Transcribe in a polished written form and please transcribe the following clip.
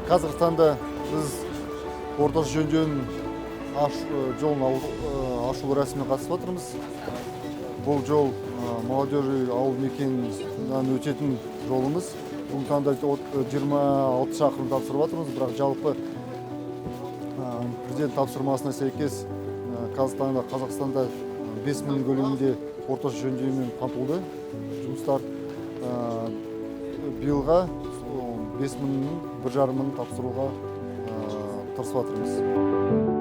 Қазақстанда біз орташа жөндеуін жолын ашу рәсіміне қатысып отырмыз. Бұл жол молодежи ауыл мекенінен өтетін жолымыз. Бүгін таңда 26 шақырым тапсырып отырмыз, бірақ жалпы президент тапсырмасына сәйкес Қазақстанда 5000 көлемінде орташа жөндеумен қамтылды. Жұмыстар биылға 5000-1,5 мың тапсыруға тырысып жатырмыз.